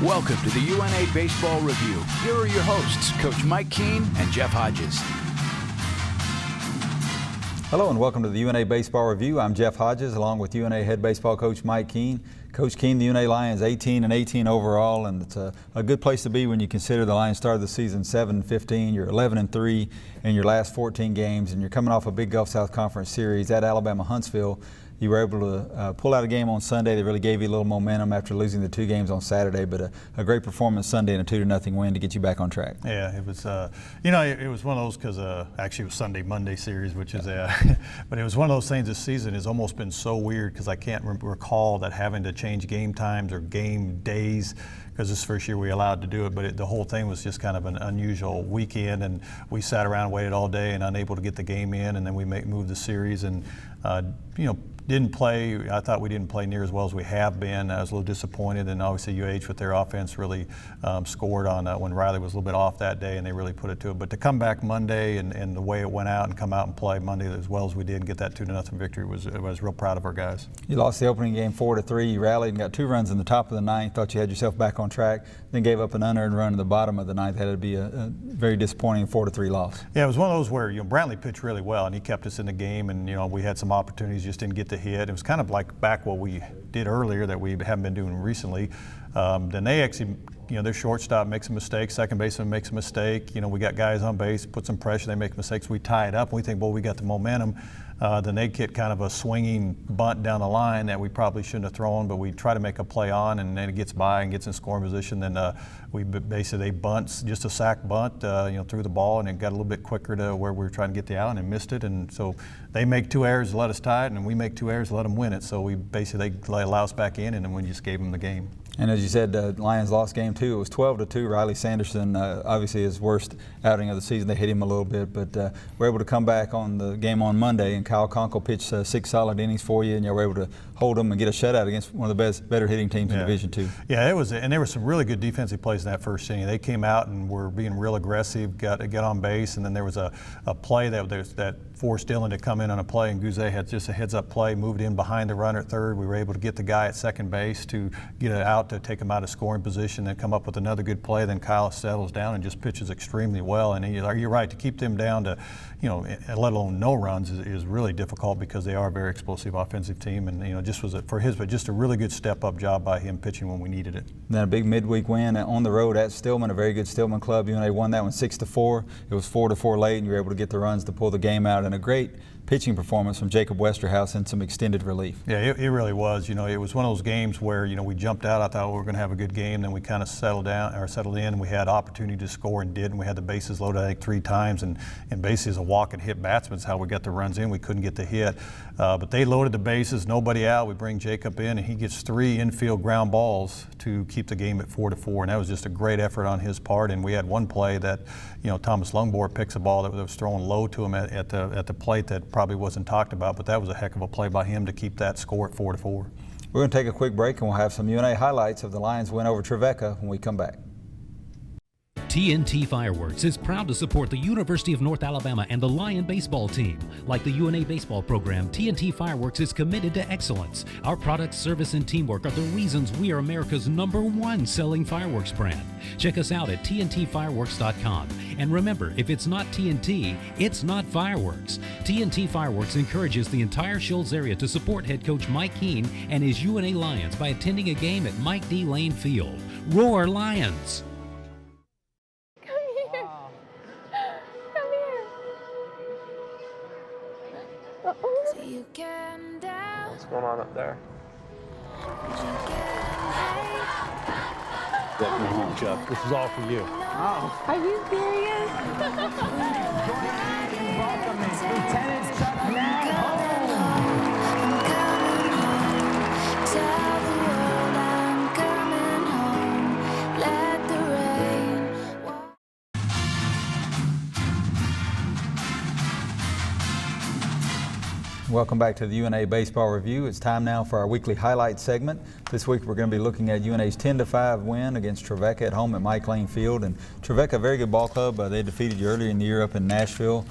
Welcome to the UNA Baseball Review. Here are your hosts, Coach Mike Keene and Jeff Hodges. Hello and welcome to the UNA Baseball Review. I'm Jeff Hodges along with UNA head baseball coach Mike Keene. Coach Keene, the UNA Lions 18-18 overall, and it's a good place to be when you consider the Lions started the season 7-15, you're 11-3 in your last 14 games, and you're coming off a big Gulf South Conference series at Alabama Huntsville. You were able to pull out a game on Sunday that really gave you a little momentum after losing the two games on Saturday, but a great performance Sunday and a 2-0 win to get you back on track. Yeah, it was, it was one of those because actually it was Sunday-Monday series, which is, but it was one of those things this season has almost been so weird because I can't recall that having to change game times or game days because this first year we allowed to do it, but the whole thing was just kind of an unusual weekend, and we sat around and waited all day and unable to get the game in, and then we moved the series and, didn't play. I thought we didn't play near as well as we have been. I was a little disappointed, and obviously UH with their offense really scored on when Riley was a little bit off that day, and they really put it to it. But to come back Monday and the way it went out and come out and play Monday as well as we did and get that 2-0 victory I was real proud of our guys. You lost the opening game 4-3. You rallied and got 2 runs in the top of the ninth. Thought you had yourself back on track. Then gave up an unearned run in the bottom of the ninth. Had to be a very disappointing 4-3 loss. Yeah, it was one of those where Brantley pitched really well and he kept us in the game, and we had some opportunities, just didn't get the hit. It was kind of like back what we did earlier that we haven't been doing recently. Then they actually, their shortstop makes a mistake, second baseman makes a mistake. We got guys on base, put some pressure, they make mistakes. We tie it up, and we think, well, we got the momentum. Then they get kind of a swinging bunt down the line that we probably shouldn't have thrown, but we try to make a play on, and then it gets by and gets in scoring position. Then they bunt, just a sack bunt, threw the ball, and it got a little bit quicker to where we were trying to get the out and missed it. And so they make 2 errors to let us tie it, and we make 2 errors to let them win it. So they allow us back in, and then we just gave them the game. And as you said, Lions lost game 2. It was 12-2. Riley Sanderson, obviously his worst outing of the season. They hit him a little bit, but we're able to come back on the game on Monday, and Kyle Conkle pitched 6 solid innings for you, and you were able to hold them and get a shutout against one of the better hitting teams in Division II. Yeah, it was, and there were some really good defensive plays in that first inning. They came out and were being real aggressive, got on base, and then there was a play that forced Dylan to come in on a play, and Guzay had just a heads-up play, moved in behind the runner at third. We were able to get the guy at second base to get it out to take him out of scoring position, then come up with another good play. Then Kyle settles down and just pitches extremely well. And you're right, to keep them down to, let alone no runs is really difficult because they are a very explosive offensive team. And just a really good step-up job by him pitching when we needed it. Then a big midweek win on the road at Stillman, a very good Stillman club. UNA won that one 6-4. It was 4-4 late, and you were able to get the runs to pull the game out. And a great pitching performance from Jacob Westerhouse and some extended relief. Yeah, it really was. It was one of those games where we jumped out. I thought we were going to have a good game. Then we kind of settled in, and we had opportunity to score and did. And we had the bases loaded, I think, 3 times. And basically, as a walk and hit batsman is how we got the runs in. We couldn't get the hit, but they loaded the bases, nobody out. We bring Jacob in, and he gets 3 infield ground balls to keep the game at 4-4. And that was just a great effort on his part. And we had one play that, Thomas Lungbohr picks a ball that was thrown low to him at the plate that probably wasn't talked about, but that was a heck of a play by him to keep that score at 4-4. We're going to take a quick break, and we'll have some UNA highlights of the Lions win over Trevecca when we come back. TNT Fireworks is proud to support the University of North Alabama and the Lion baseball team. Like the UNA baseball program, TNT Fireworks is committed to excellence. Our product, service, and teamwork are the reasons we are America's #1 selling fireworks brand. Check us out at TNTfireworks.com. And remember, if it's not TNT, it's not fireworks. TNT Fireworks encourages the entire Shoals area to support head coach Mike Keene and his UNA Lions by attending a game at Mike D. Lane Field. Roar Lions! What's going on up there? Welcome home, Chuck. This is all for you. Oh. Are you serious? Welcoming Lieutenant Chuck Nag home. Welcome back to the UNA Baseball Review. It's time now for our weekly highlights segment. This week we're going to be looking at UNA's 10-5 win against Trevecca at home at Mike Lane Field. And Trevecca, a very good ball club. They defeated you earlier in the year up in Nashville.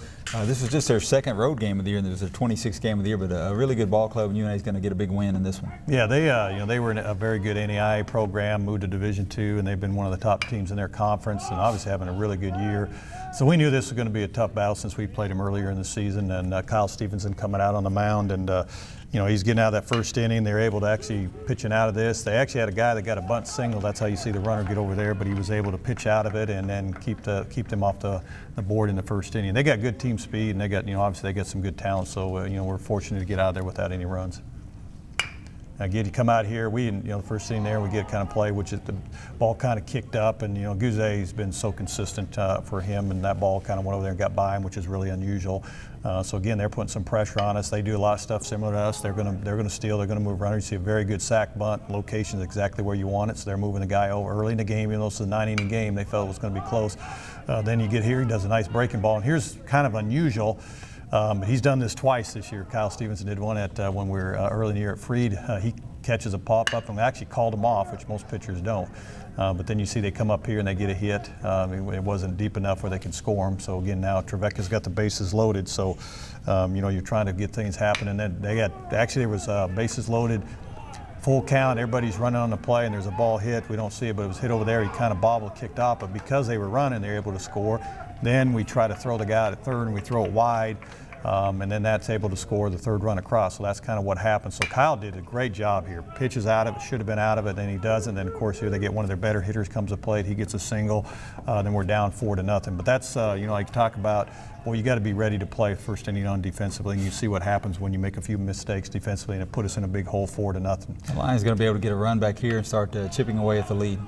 This was just their second road game of the year, and it was their 26th game of the year, but a really good ball club, and UNA's going to get a big win in this one. Yeah, they were in a very good NAIA program, moved to Division II, and they've been one of the top teams in their conference, and obviously having a really good year. So we knew this was going to be a tough battle since we played them earlier in the season, and Kyle Stevenson coming out on the mound, and he's getting out of that first inning. They're able to actually pitching out of this. They actually had a guy that got a bunt single. That's how you see the runner get over there, but he was able to pitch out of it and then keep them off the board in the first inning. They got good team speed, and they got obviously they got some good talent. So we're fortunate to get out of there without any runs. Again, you come out here, the first inning there, we get kind of play, which is the ball kind of kicked up, and Guzé's been so consistent for him, and that ball kind of went over there and got by him, which is really unusual. So again, they're putting some pressure on us. They do a lot of stuff similar to us. They're going to steal. They're going to move runners. You see a very good sack bunt. Location is exactly where you want it. So they're moving the guy over early in the game. Even though it's a 9-inning game, they felt it was going to be close. Then you get here. He does a nice breaking ball, and here's kind of unusual. He's done this twice this year. Kyle Stevenson did one at when we were early in the year at Freed. He catches a pop-up, and we actually called him off, which most pitchers don't. But then you see they come up here and they get a hit. It wasn't deep enough where they can score them. So again, now Trevecca's got the bases loaded. So you're trying to get things happening. Then there was bases loaded, full count. Everybody's running on the play, and there's a ball hit. We don't see it, but it was hit over there. He kind of bobbled, kicked off. But because they were running, they're able to score. Then we try to throw the guy out at third, and we throw it wide. And then that's able to score the third run across. So that's kind of what happened. So Kyle did a great job here. Pitches out of it, should have been out of it, then he doesn't. Then of course here they get one of their better hitters comes to plate. He gets a single. Then we're down 4-0. But that's like you talk about. Well, you got to be ready to play first inning on defensively, and you see what happens when you make a few mistakes defensively, and it put us in a big hole 4-0. The Lions going to be able to get a run back here and start chipping away at the lead.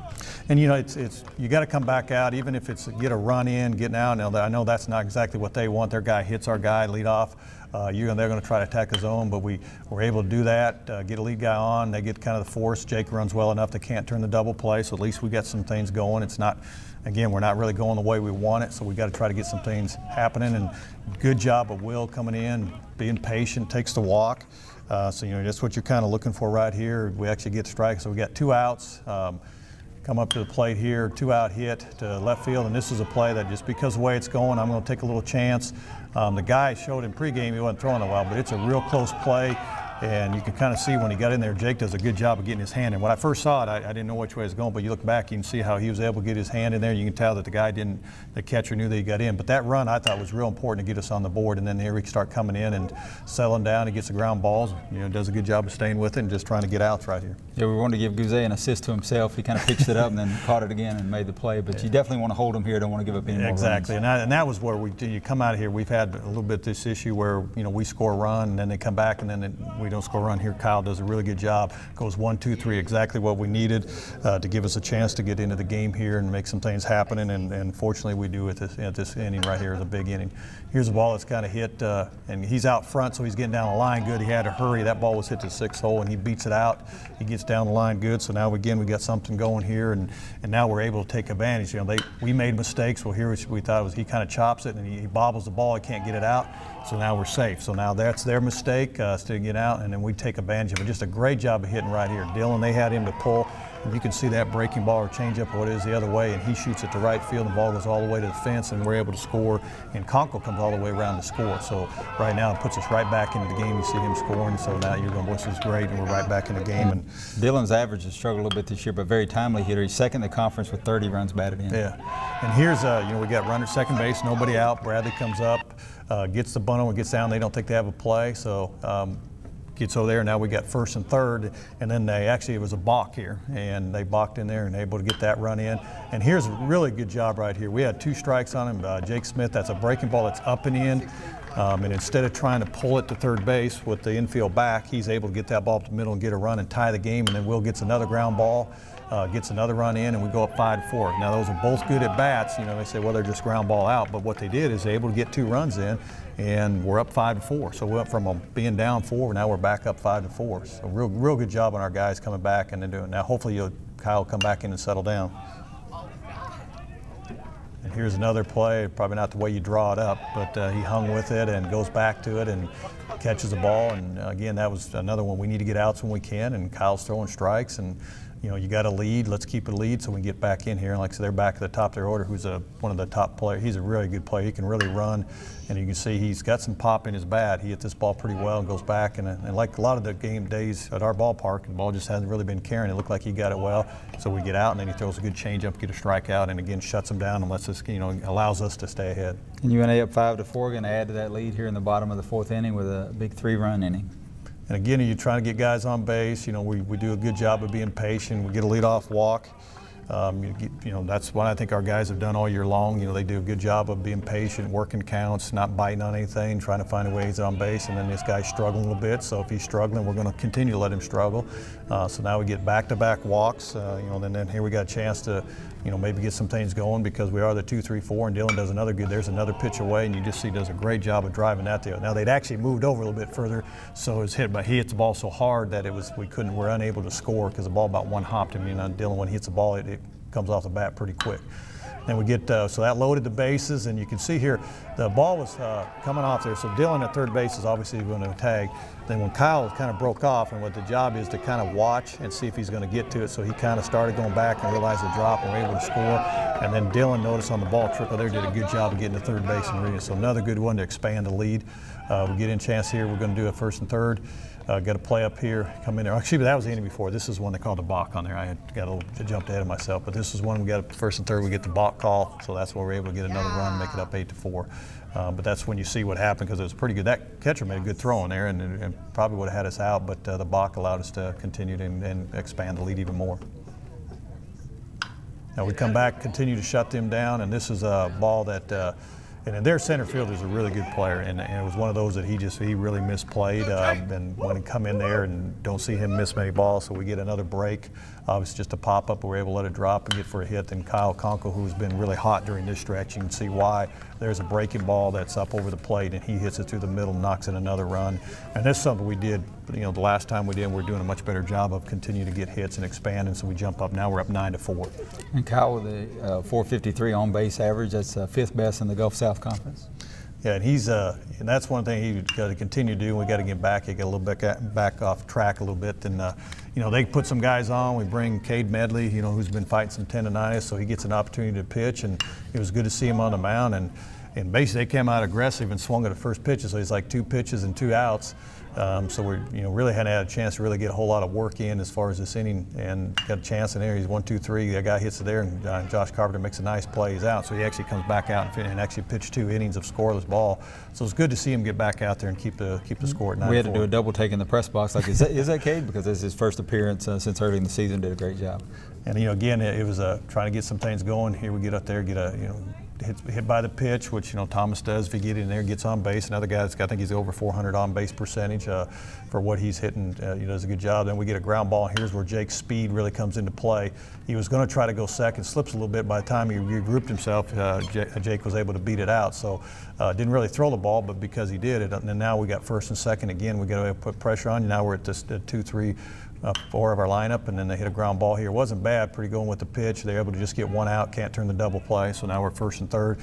And it's you got to come back out, even if it's get a run in, getting out. Now I know that's not exactly what they want. Their guy hits our guy, lead off. They're going to try to attack the zone, but we were able to do that, get a lead guy on. They get kind of the force. Jake runs well enough they can't turn the double play, so at least we got some things going. It's not, again, we're not really going the way we want it, so we got to try to get some things happening. And good job of Will coming in, being patient, takes the walk. So that's what you're kind of looking for right here. We actually get strikes, so we got 2 outs. Come up to the plate here, 2-out hit to left field, and this is a play that just because of the way it's going, I'm going to take a little chance. The guy showed in pregame he wasn't throwing it well, but it's a real close play, and you can kind of see when he got in there, Jake does a good job of getting his hand in. When I first saw it, I didn't know which way it was going, but you look back, you can see how he was able to get his hand in there. You can tell that the catcher knew that he got in. But that run I thought was real important to get us on the board, and then here we start coming in and settling down. He gets the ground balls, does a good job of staying with it and just trying to get outs right here. Yeah, we wanted to give Guzé an assist to himself. He kind of pitched it up and then caught it again and made the play. But you definitely want to hold him here. Don't want to give up any more runs. Exactly, and that was where you come out of here. We've had a little bit this issue where we score a run and then they come back and then we don't score a run here. Kyle does a really good job. Goes 1, 2, 3, exactly what we needed to give us a chance to get into the game here and make some things happen. And fortunately, we do at this inning right here is a big inning. Here's a ball that's kind of hit, and he's out front, so he's getting down the line good. He had to hurry. That ball was hit to 6th hole, and he beats it out. He gets down the line good. So now we got something going here, and now we're able to take advantage. We made mistakes. Well, here we thought it was he kind of chops it and he bobbles the ball. He can't get it out. So now we're safe. So now that's their mistake to get out, and then we take advantage of it. Just a great job of hitting right here. Dylan, they had him to pull. And you can see that breaking ball or changeup or what it is the other way, and he shoots it to right field. The ball goes all the way to the fence, and we're able to score. And Conkle comes all the way around to score. So right now it puts us right back into the game. You see him scoring. So now you're going, this is great, and we're right back in the game. And Dylan's average has struggled a little bit this year, but very timely hitter. He's second in the conference with 30 runs batted in. Yeah, and here's we got runner second base, nobody out. Bradley comes up, gets the bunt and gets down. They don't think they have a play, so. Gets over there. Now we got first and third, and then it was a balk here, and they balked in there and able to get that run in. And here's a really good job right here. We had 2 strikes on him. Jake Smith, that's a breaking ball that's up and in, and instead of trying to pull it to third base with the infield back, he's able to get that ball up the middle and get a run and tie the game. And then Will gets another ground ball, gets another run in, and we go up 5-4. Now those are both good at bats. They say, well, they're just ground ball out, but what they did is they able to get 2 runs in. And we're up 5-4. So we went from being down 4, now we're back up 5-4. So real good job on our guys coming back and then doing. Now hopefully Kyle will come back in and settle down. here's another play, probably not the way you draw it up, but he hung with it and goes back to it and catches the ball. And again, that was another one. We need to get outs when we can, and Kyle's throwing strikes. And you got a lead. Let's keep it a lead so we can get back in here. And like I said, they're back at the top of their order. Who's one of the top players. He's a really good player. He can really run, and you can see he's got some pop in his bat. He hit this ball pretty well and goes back. And like a lot of the game days at our ballpark, the ball just hasn't really been carrying. It looked like he got it well. So we get out, and then he throws a good changeup, get a strikeout, and again shuts him down and lets us, allows us to stay ahead. And UNA up 5-4, going to add to that lead here in the bottom of the 4th inning with a big 3-run inning. And again, you're trying to get guys on base. We do a good job of being patient. We get a leadoff walk. That's what I think our guys have done all year long. They do a good job of being patient, working counts, not biting on anything, trying to find a way he's on base. And then this guy's struggling a little bit. So if he's struggling, we're going to continue to let him struggle. So now we get back-to-back walks. And then here we got a chance to, maybe get some things going because we are the 2-3-4, and Dylan does another good. There's another pitch away, and you just see he does a great job of driving that there. Now they'd actually moved over a little bit further, so it was hit, but he hits the ball so hard that we're unable to score because the ball about one hopped him. Dylan, when he hits the ball, it comes off the bat pretty quick. Then we get, so that loaded the bases, and you can see here the ball was coming off there. So Dylan at third base is obviously going to tag. Then when Kyle kind of broke off, and what the job is to kind of watch and see if he's going to get to it. So he kind of started going back and realized the drop and we're able to score. And then Dylan noticed on the ball trickle there, did a good job of getting to third base and reading it. So another good one to expand the lead. We get in chance here. We're going to do a first and third. Got a play up here, come in there. Actually, that was the inning before. This is one they called a balk on there. I got jumped ahead of myself, but this is one we got a first and third. We get the balk call, so that's where we're able to get another run, make it up 8-4. But that's when you see what happened because it was pretty good. That catcher made a good throw in there and probably would have had us out, but the balk allowed us to continue and expand the lead even more. Now we come back, continue to shut them down, and this is a ball that. And their center fielder is a really good player, and it was one of those that he really misplayed. And when he come in there and don't see him miss many balls, so we get another break. Obviously, just a pop up, but we're able to let it drop and get for a hit. And Kyle Conkle, who's been really hot during this stretch, you can see why. There's a breaking ball that's up over the plate, and he hits it through the middle, knocks in another run. And this is something we did. The last time we did, we're doing a much better job of continuing to get hits and expand, and so we jump up. Now we're up 9-4. And Kyle with a .453 on base average, that's fifth best in the Gulf South Conference. Yeah, and he's and that's one thing he's got to continue to do. We got to get back. He got a little bit back off track a little bit, and they put some guys on. We bring Cade Medley, who's been fighting some tendonitis, so he gets an opportunity to pitch, and it was good to see him on the mound. And basically they came out aggressive and swung at the first pitch, so he's like 2 pitches and 2 outs. So we really hadn't had a chance to really get a whole lot of work in as far as this inning, and got a chance in there. He's 1-2-3. That guy hits it there, and Josh Carpenter makes a nice play. He's out, so he actually comes back out and actually pitched 2 innings of scoreless ball. So it's good to see him get back out there and keep the score at 9-4. We had to do a double take in the press box. Is that Cade? Because it's his first appearance since early in the season. Did a great job. And again, it was trying to get some things going. Here we get up there, get a hit by the pitch, which Thomas does. If he gets in there, gets on base. Another guy I think he's over 400 on base percentage for what he's hitting. He does a good job. Then we get a ground ball. Here's where Jake's speed really comes into play. He was going to try to go second, slips a little bit. By the time he regrouped himself, Jake was able to beat it out. So didn't really throw the ball, but because he did it, and then now we got first and second again. We got to put pressure on. Now we're at this 2-3. 4 of our lineup, and then they hit a ground ball here. It wasn't bad, pretty going with the pitch. They're able to just get 1 out, can't turn the double play, so now we're first and third.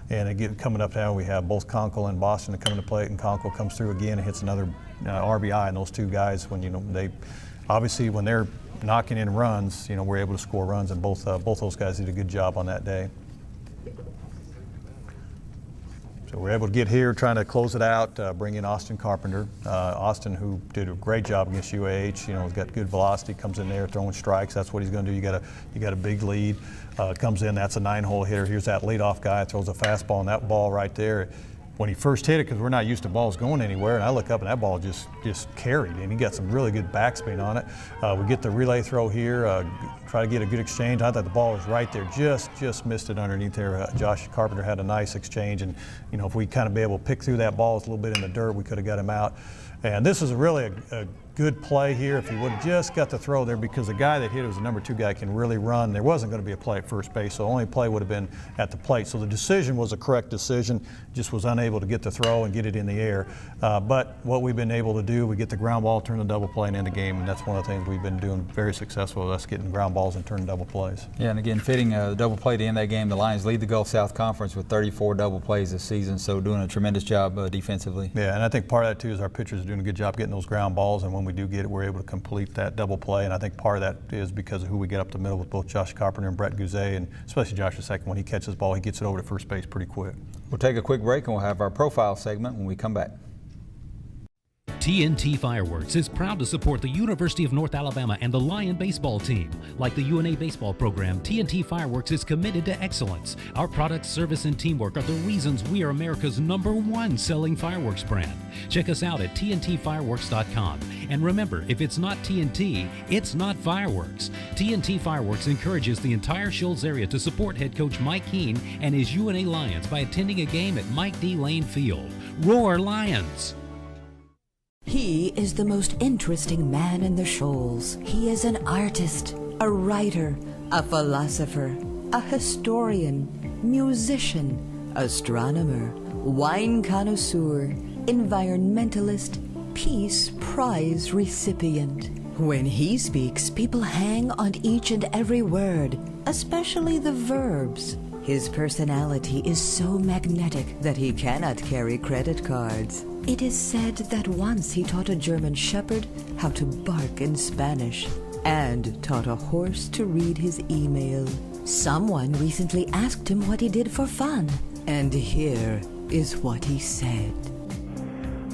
And again, coming up now, we have both Conkle and Boston coming to plate, and Conkle comes through again and hits another RBI. And those 2 guys, when they obviously when they're knocking in runs, we're able to score runs, and both those guys did a good job on that day. So we're able to get here, trying to close it out, bring in Austin Carpenter. Austin, who did a great job against UAH, he's got good velocity, comes in there throwing strikes. That's what he's going to do. You got a big lead. Comes in, that's a 9-hole hitter. Here's that leadoff guy, throws a fastball, and that ball right there. When he first hit it, because we're not used to balls going anywhere, and I look up and that ball just carried, and he got some really good backspin on it. We get the relay throw here, try to get a good exchange. I thought the ball was right there, just missed it underneath there. Josh Carpenter had a nice exchange, and if we kind of be able to pick through that ball a little bit in the dirt, we could have got him out. And this is really a good play here if he would have just got the throw there, because the guy that hit it was the number 2 guy, can really run. There wasn't going to be a play at first base, so the only play would have been at the plate. So the decision was a correct decision, just was unable to get the throw and get it in the air. But what we've been able to do, we get the ground ball, turn the double play, and end the game, and that's one of the things we've been doing very successful with us, getting ground balls and turning double plays. Yeah, and again, fitting the double play to end that game. The Lions lead the Gulf South Conference with 34 double plays this season, so doing a tremendous job defensively. Yeah, and I think part of that too is our pitchers are doing a good job getting those ground balls, and when we do get it, we're able to complete that double play. And I think part of that is because of who we get up the middle with both Josh Carpenter and Brett Guzet, and especially Josh the second. When he catches the ball, he gets it over to first base pretty quick. We'll take a quick break and we'll have our profile segment when we come back. TNT Fireworks is proud to support the University of North Alabama and the Lion baseball team. Like the UNA baseball program, TNT Fireworks is committed to excellence. Our products, service, and teamwork are the reasons we are America's #1 selling fireworks brand. Check us out at tntfireworks.com. And remember, if it's not TNT, it's not fireworks. TNT Fireworks encourages the entire Shoals area to support head coach Mike Keene and his UNA Lions by attending a game at Mike D. Lane Field. Roar Lions! He is the most interesting man in the Shoals. He is an artist, a writer, a philosopher, a historian, musician, astronomer, wine connoisseur, environmentalist, Peace Prize recipient. When he speaks, people hang on each and every word, especially the verbs. His personality is so magnetic that he cannot carry credit cards. It is said that once he taught a German shepherd how to bark in Spanish and taught a horse to read his email. Someone recently asked him what he did for fun, and here is what he said.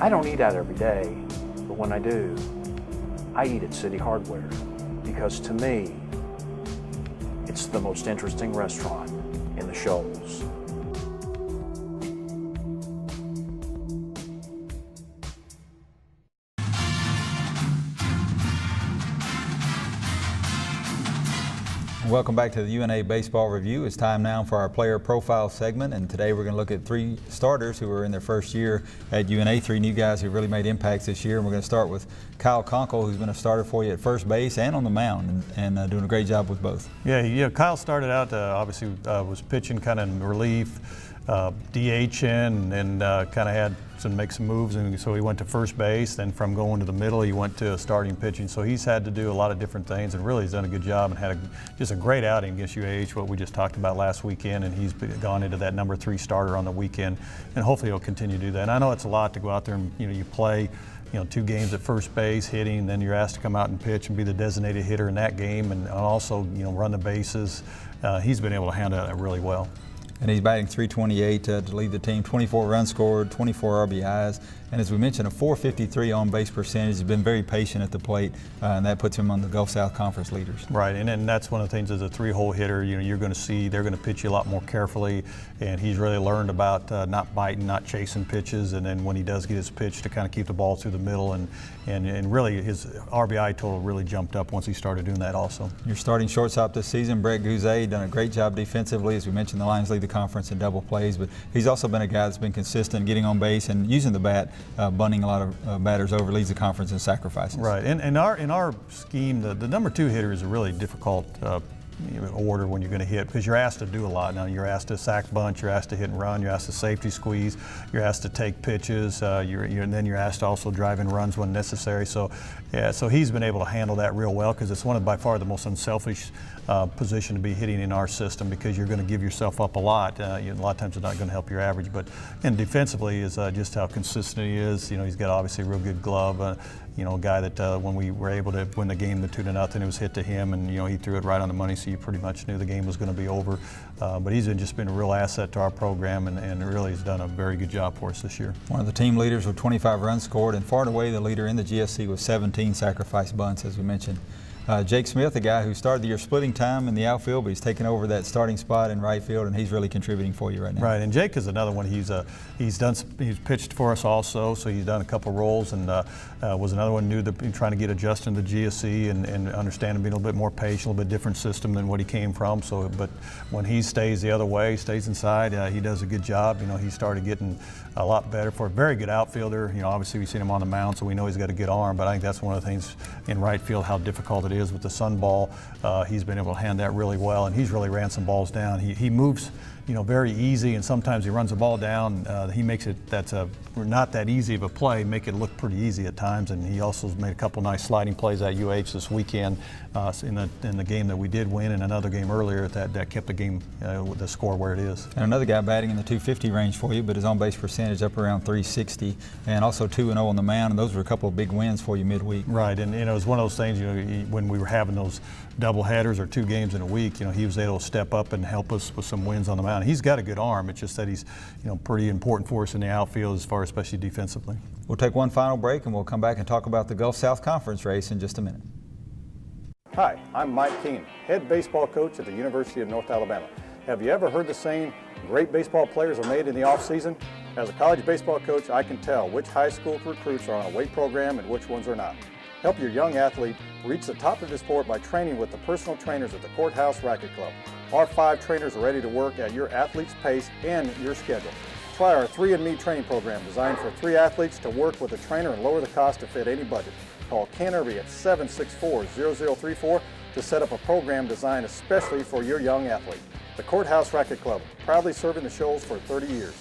I don't eat out every day, but when I do, I eat at City Hardware because to me, it's the most interesting restaurant in the Shoals. Welcome back to the UNA Baseball Review. It's time now for our player profile segment, and today we're going to look at 3 starters who are in their first year at UNA, 3 new guys who really made impacts this year. And we're going to start with Kyle Conkle, who's been a starter for you at first base and on the mound, and doing a great job with both. Yeah, Kyle started out, obviously was pitching kind of in relief, DHing, and kind of had to make some moves, and so he went to first base. Then from going to the middle, he went to starting pitching. So he's had to do a lot of different things, and really he's done a good job and had just a great outing against UAH, what we just talked about last weekend. And he's gone into that number 3 starter on the weekend, and hopefully he'll continue to do that. And I know it's a lot to go out there and you play 2 games at first base hitting, then you're asked to come out and pitch and be the designated hitter in that game, and also run the bases. He's been able to handle that really well. And he's batting .328 to lead the team, 24 runs scored, 24 RBIs, and as we mentioned, a .453 on-base percentage. He's been very patient at the plate, and that puts him on the Gulf South Conference leaders. Right, and that's one of the things as a 3-hole hitter, you're going to see they're going to pitch you a lot more carefully, and he's really learned about not biting, not chasing pitches, and then when he does get his pitch, to kind of keep the ball through the middle, and really his RBI total really jumped up once he started doing that also. Your starting shortstop this season, Brett Guzet, done a great job defensively. As we mentioned, the Lions lead the conference in double plays, but he's also been a guy that's been consistent, getting on base and using the bat, bunting a lot of batters over, leads the conference in sacrifices. Right, and in our scheme, the number 2 hitter is a really difficult order when you're going to hit, because you're asked to do a lot. Now you're asked to sack bunt, you're asked to hit and run, you're asked to safety squeeze, you're asked to take pitches, and then you're asked to also drive in runs when necessary. So he's been able to handle that real well, because it's by far the most unselfish position to be hitting in our system, because you're going to give yourself up a lot. A lot of times it's not going to help your average, and defensively is just how consistent he is. He's got obviously a real good glove. A guy that when we were able to win the game 2-0, it was hit to him, and he threw it right on the money, so you pretty much knew the game was going to be over. But he's just been a real asset to our program, and really has done a very good job for us this year. One of the team leaders with 25 runs scored, and far and away the leader in the GSC with 17 sacrifice bunts, as we mentioned. Jake Smith, a guy who started the year splitting time in the outfield, but he's taken over that starting spot in right field, and he's really contributing for you right now. Right, and Jake is another one. He's pitched for us also, so he's done a couple roles, and was another one new to trying to get adjusted to the GSC and understanding being a little bit more patient, a little bit different system than what he came from. So, but when he stays the other way, stays inside, he does a good job. He started getting a lot better for a very good outfielder. Obviously we've seen him on the mound, so we know he's got a good arm, but I think that's one of the things in right field, how difficult it is with the sun ball. He's been able to hand that really well, and he's really ran some balls down. He moves very easy, and sometimes he runs the ball down. He makes it, that's not that easy of a play, make it look pretty easy at times, and he also made a couple nice sliding plays at UH this weekend in the game that we did win, and another game earlier that kept the game with the score where it is. And another guy batting in the 250 range for you, but his on-base percentage up around 360, and also 2-0 on the mound, and those were a couple of big wins for you midweek. Right, and it was one of those things, when we were having those double headers or 2 games in a week, he was able to step up and help us with some wins on the mound. He's got a good arm. It's just that he's, pretty important for us in the outfield as far as especially defensively. We'll take one final break, and we'll come back and talk about the Gulf South Conference race in just a minute. Hi, I'm Mike Keene, head baseball coach at the University of North Alabama. Have you ever heard the saying, great baseball players are made in the off-season? As a college baseball coach, I can tell which high school recruits are on a weight program and which ones are not. Help your young athlete reach the top of the sport by training with the personal trainers at the Courthouse Racket Club. Our 5 trainers are ready to work at your athlete's pace and your schedule. Try our 3andMe training program designed for 3 athletes to work with a trainer and lower the cost to fit any budget. Call Ken Irby at 764-0034 to set up a program designed especially for your young athlete. The Courthouse Racket Club, proudly serving the Shoals for 30 years.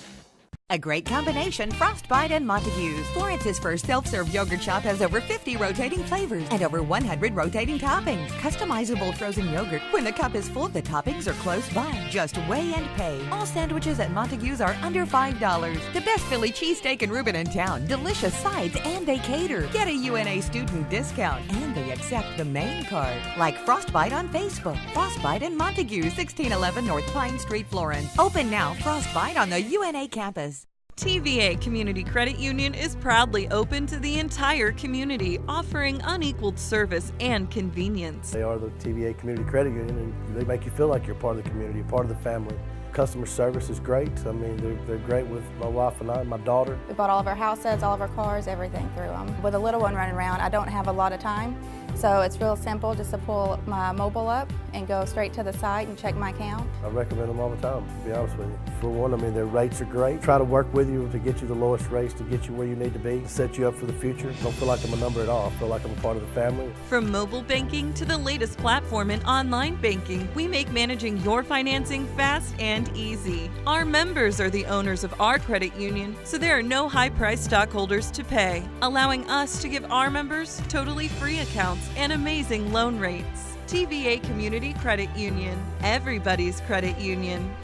A great combination, Frostbite and Montague's. Florence's first self-serve yogurt shop has over 50 rotating flavors and over 100 rotating toppings. Customizable frozen yogurt. When the cup is full, the toppings are close by. Just weigh and pay. All sandwiches at Montague's are under $5. The best Philly cheesesteak and Reuben in town. Delicious sides, and they cater. Get a UNA student discount, and they accept the main card. Like Frostbite on Facebook. Frostbite and Montague, 1611 North Pine Street, Florence. Open now. Frostbite on the UNA campus. TVA Community Credit Union is proudly open to the entire community, offering unequaled service and convenience. They are the TVA Community Credit Union, and they make you feel like you're part of the community, part of the family. Customer service is great. I mean, they're great with my wife and I and my daughter. We bought all of our houses, all of our cars, everything through them. With a little one running around, I don't have a lot of time. So it's real simple just to pull my mobile up and go straight to the site and check my account. I recommend them all the time, to be honest with you. For one, I mean, their rates are great. Try to work with you to get you the lowest rates, to get you where you need to be, set you up for the future. Don't feel like I'm a number at all. I feel like I'm a part of the family. From mobile banking to the latest platform in online banking, we make managing your financing fast and easy. Our members are the owners of our credit union, so there are no high-priced stockholders to pay, allowing us to give our members totally free accounts and amazing loan rates. TVA Community Credit Union, everybody's credit union.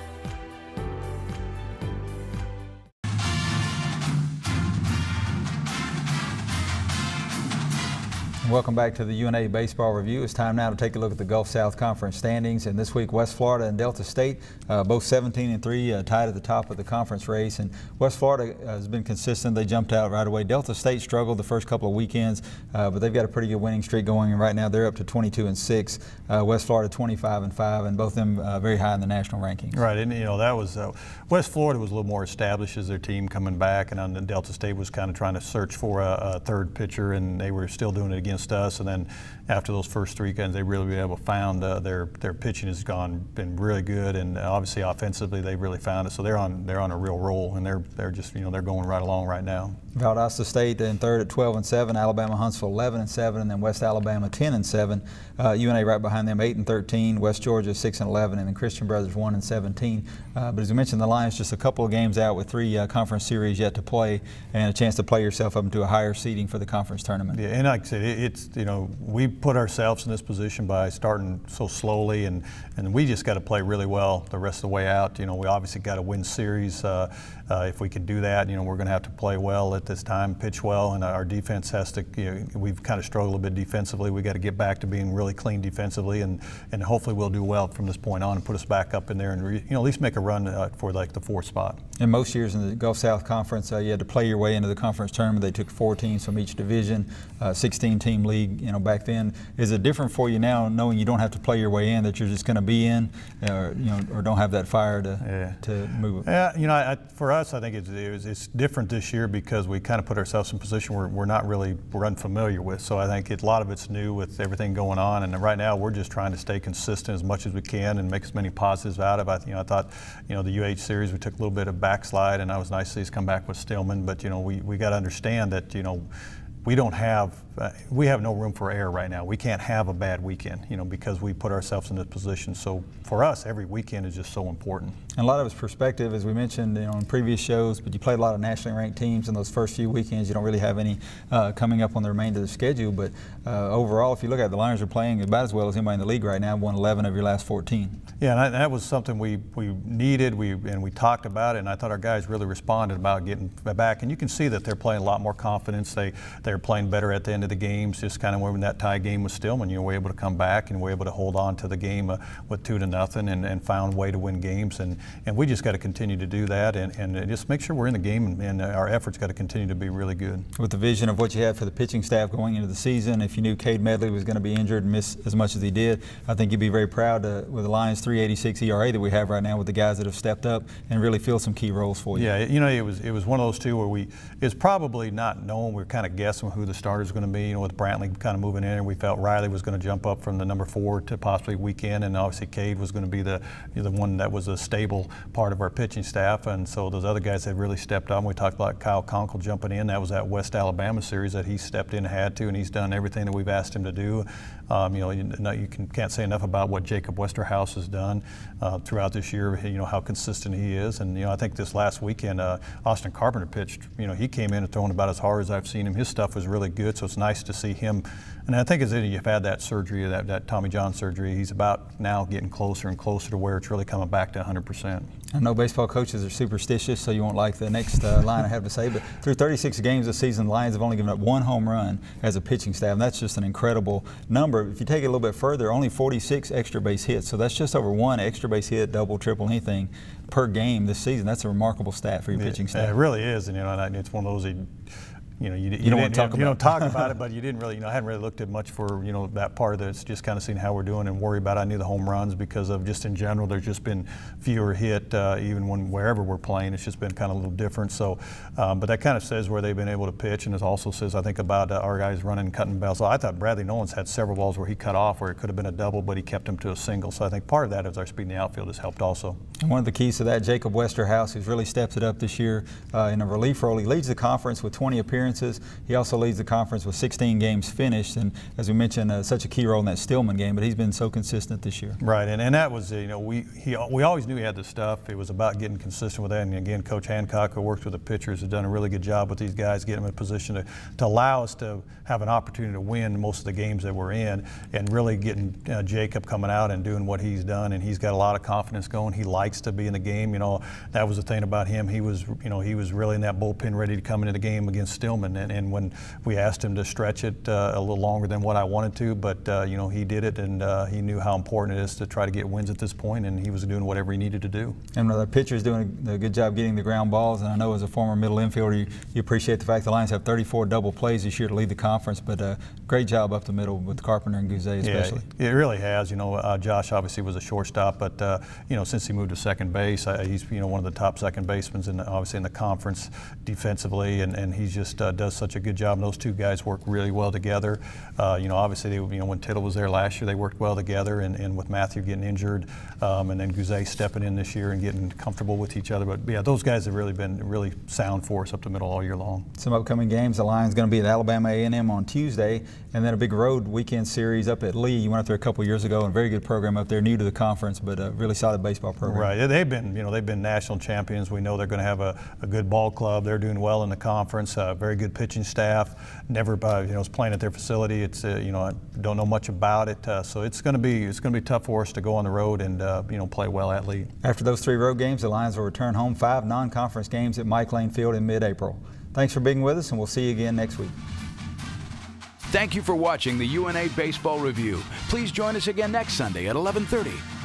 Welcome back to the UNA Baseball Review. It's time now to take a look at the Gulf South Conference standings. And this week, West Florida and Delta State, both 17-3, tied at the top of the conference race. And West Florida has been consistent. They jumped out right away. Delta State struggled the first couple of weekends, but they've got a pretty good winning streak going. And right now, they're up to 22-6. West Florida 25-5, and both of them very high in the national rankings. Right, and that was West Florida was a little more established as their team coming back, and then Delta State was kind of trying to search for a third pitcher, and they were still doing it against us. And then after those first 3 games, they really been able to found their pitching has been really good, and obviously offensively they really found it. So they're on a real roll, and they're just they're going right along right now. Valdosta State in third at 12-7, Alabama Huntsville 11-7, and then West Alabama 10-7. UNA right behind them 8-13, West Georgia 6-11, and then Christian Brothers 1-17. But as we mentioned, the Lions just a couple of games out with 3 conference series yet to play, and a chance to play yourself up into a higher seeding for the conference tournament. Yeah, and like I said, it's we put ourselves in this position by starting so slowly, and we just got to play really well the rest of the way out. We obviously got to win series. If we could do that, we're going to have to play well at this time, pitch well, and our defense has to. We've kind of struggled a bit defensively. We got to get back to being really clean defensively, and hopefully we'll do well from this point on and put us back up in there and at least make a run for like the 4th spot. And most years in the Gulf South Conference, you had to play your way into the conference tournament. They took 4 teams from each division, 16 teams 4-team league, back then. Is it different for you now, knowing you don't have to play your way in, that you're just going to be in, or don't have that fire to move it? Yeah, for us, I think it's different this year because we kind of put ourselves in a position where we're unfamiliar with. So I think a lot of it's new with everything going on, and right now we're just trying to stay consistent as much as we can and make as many positives out of it. I thought, the UH series we took a little bit of backslide, and that was nice to see us come back with Stillman. But we got to understand that we have no room for error right now. We can't have a bad weekend, because we put ourselves in this position. So for us, every weekend is just so important. And a lot of it's perspective, as we mentioned, in previous shows. But you played a lot of nationally ranked teams in those first few weekends. You don't really have any coming up on the remainder of the schedule. But overall, if you look at it, the Lions are playing about as well as anybody in the league right now. Won 11 of your last 14. Yeah, and that was something we needed. We talked about it, and I thought our guys really responded about getting back. And you can see that they're playing a lot more confidence. They're playing better at the end of the games. Just kind of when that tie game was Stillman, we were able to come back and we were able to hold on to the game with 2-0 and found a way to win games. And we just got to continue to do that and just make sure we're in the game, and our efforts got to continue to be really good. With the vision of what you had for the pitching staff going into the season, if you knew Cade Medley was going to be injured and miss as much as he did, I think you'd be very proud with the Lions' 3.86 ERA that we have right now, with the guys that have stepped up and really filled some key roles for you. Yeah, it was one of those two where it's probably not known. We're kind of guessing who the starter is going to be. With Brantley kind of moving in, and we felt Riley was going to jump up from the number 4 to possibly weekend, and obviously Cade was going to be the one that was a stable part of our pitching staff. And so those other guys have really stepped up. We talked about Kyle Conkle jumping in. That was that West Alabama series that he stepped in and had to, and he's done everything that we've asked him to do. You can't say enough about what Jacob Westerhouse has done throughout this year. How consistent he is, and I think this last weekend Austin Carpenter pitched. He came in and throwing about as hard as I've seen him. His stuff was really good, so it's nice to see him. And I think as you've had that surgery, that Tommy John surgery, he's about now getting closer and closer to where it's really coming back to 100%. I know baseball coaches are superstitious, so you won't like the next line I have to say, but through 36 games this season, the Lions have only given up 1 home run as a pitching staff, and that's just an incredible number. If you take it a little bit further, only 46 extra base hits, so that's just over 1 extra base hit, double, triple, anything per game this season. That's a remarkable stat for your pitching staff. It really is, and it's one of those. You don't want to talk about it. You don't talk about it, but you didn't really, I hadn't really looked at much for, that part of it. It's just kind of seeing how we're doing and worry about. I knew the home runs because of just in general, there's just been fewer hit, even wherever we're playing. It's just been kind of a little different. So, but that kind of says where they've been able to pitch, and it also says, I think, about our guys running, cutting balls. So I thought Bradley Nolan's had several balls where he cut off where it could have been a double, but he kept them to a single. So I think part of that is our speed in the outfield has helped also. And one of the keys to that, Jacob Westerhouse, who's really stepped it up this year in a relief role. He leads the conference with 20 appearances. He also leads the conference with 16 games finished, and as we mentioned, such a key role in that Stillman game, but he's been so consistent this year. Right, and that was, we always knew he had the stuff. It was about getting consistent with that, and again, Coach Hancock, who works with the pitchers, has done a really good job with these guys, getting them in a position to allow us to have an opportunity to win most of the games that we're in, and really getting Jacob coming out and doing what he's done, and he's got a lot of confidence going. He likes to be in the game. That was the thing about him. He was really in that bullpen ready to come into the game against Stillman, and when we asked him to stretch it a little longer than what I wanted to, but he did it, and he knew how important it is to try to get wins at this point, and he was doing whatever he needed to do. And the pitcher's doing a good job getting the ground balls, and I know as a former middle infielder, you appreciate the fact the Lions have 34 double plays this year to lead the conference, but great job up the middle with Carpenter and Guzay especially. Yeah, it really has. Josh obviously was a shortstop, but since he moved to second base, he's one of the top second basemen obviously in the conference defensively, and he just does such a good job. And those two guys work really well together. Obviously, when Tittle was there last year, they worked well together, and with Matthew getting injured, and then Guzay stepping in this year and getting comfortable with each other. But yeah, those guys have really been really sound for us up the middle all year long. Some upcoming games, the Lions going to be at Alabama A&M on Tuesday, and then a big road weekend series up at Lee. You went up there a couple years ago, and a very good program up there, new to the conference, but a really solid baseball program. Right, they've been national champions. We know they're going to have a good ball club. They're doing well in the conference. Very good pitching staff. Never, was playing at their facility. It's I don't know much about it, so it's going to be tough for us to go on the road and play well at Lee. After those 3 road games, the Lions will return home 5 non-conference games at Mike Lane Field in mid-April. Thanks for being with us, and we'll see you again next week. Thank you for watching the UNA Baseball Review. Please join us again next Sunday at 11:30.